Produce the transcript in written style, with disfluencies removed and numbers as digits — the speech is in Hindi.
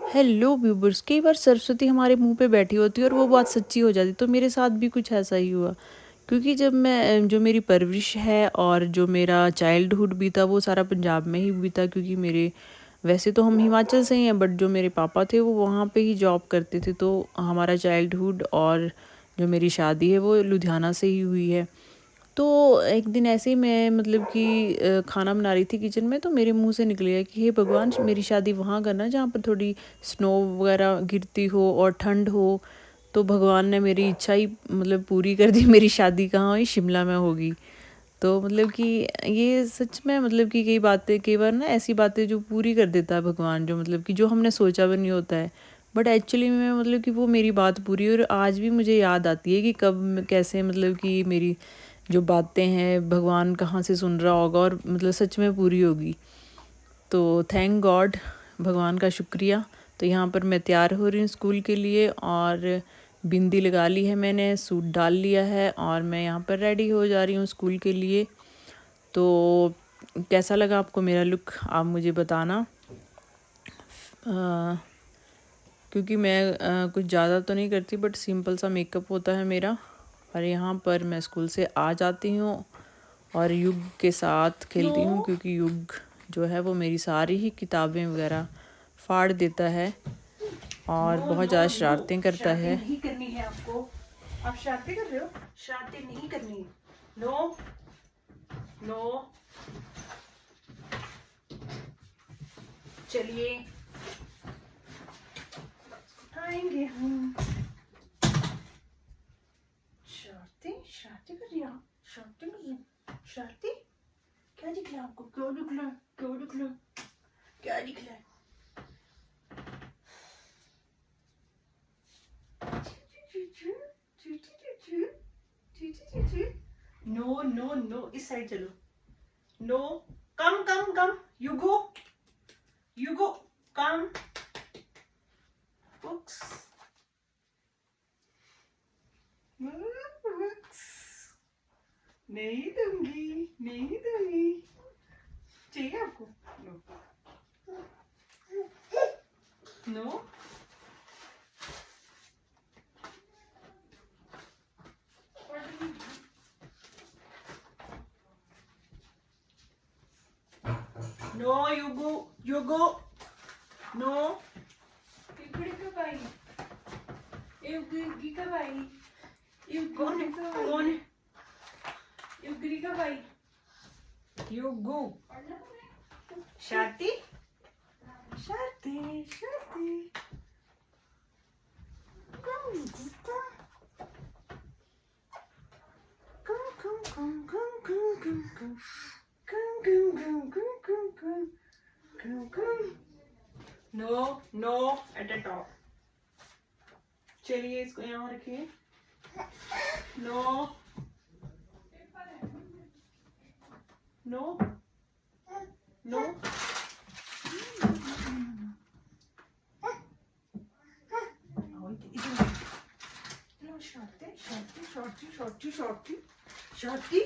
हेलो व्यूवर्स, कई बार सरस्वती हमारे मुंह पे बैठी होती है और वो बात सच्ची हो जाती, तो मेरे साथ भी कुछ ऐसा ही हुआ। क्योंकि जब मैं जो मेरी परवरिश है और जो मेरा चाइल्डहुड बीता वो सारा पंजाब में ही बीता। क्योंकि मेरे वैसे तो हम हिमाचल से ही हैं, बट जो मेरे पापा थे वो वहाँ पे ही जॉब करते थे, तो हमारा चाइल्डहुड और जो मेरी शादी है वो लुधियाना से ही हुई है। तो एक दिन ऐसे ही मैं मतलब कि खाना बना रही थी किचन में, तो मेरे मुंह से निकल गया कि हे भगवान, मेरी शादी वहाँ करना जहाँ पर थोड़ी स्नो वगैरह गिरती हो और ठंड हो। तो भगवान ने मेरी इच्छा ही मतलब पूरी कर दी, मेरी शादी कहाँ हुई, शिमला में होगी। तो मतलब कि ये सच में मतलब कि कई बार ना ऐसी बातें जो पूरी कर देता है भगवान, जो मतलब कि जो हमने सोचा भी नहीं होता है, बट एक्चुअली में मतलब कि वो मेरी बात पूरी। और आज भी मुझे याद आती है कि कब कैसे मतलब कि मेरी जो बातें हैं भगवान कहाँ से सुन रहा होगा और मतलब सच में पूरी होगी। तो थैंक गॉड, भगवान का शुक्रिया। तो यहाँ पर मैं तैयार हो रही हूँ स्कूल के लिए, और बिंदी लगा ली है मैंने, सूट डाल लिया है, और मैं यहाँ पर रेडी हो जा रही हूँ स्कूल के लिए। तो कैसा लगा आपको मेरा लुक, आप मुझे बताना। क्योंकि मैं कुछ ज़्यादा तो नहीं करती, बट सिंपल सा मेकअप होता है मेरा। और यहाँ पर मैं स्कूल से आ जाती हूँ और युग के साथ खेलती हूँ, क्योंकि युग जो है वो मेरी सारी ही किताबें वगैरह फाड़ देता है और बहुत ज़्यादा शरारतें करता है। नहीं करनी है आपको। आप शरारतें कर रहे हो, शरारतें नहीं करनी। नो नो, चलिए उठाएंगे हम। शरारतें शरारतें कर रही हैं आप, शरारतें कर रही हैं, शरारतें। क्या दिख रहा है आपको, क्यों दिख रहा है, क्यों दिख रहा है, क्या दिख रहा है? नो नो नो, इस साइड चलो। No, come come come, you go come. Books नहीं दूंगी, नहीं दूंगी। चाहिए आपको? No no, no, you go, no. इकडे कब आई? युगी कब आई? कौन है? युगी कब आई? युगू, शाती शाती शाती। Come come come come come come come come come come come come come. No no, at the top. चलिए इसको यहाँ रखिए। No no no, Shorty Shorty Shorty Shorty Shorty shorty.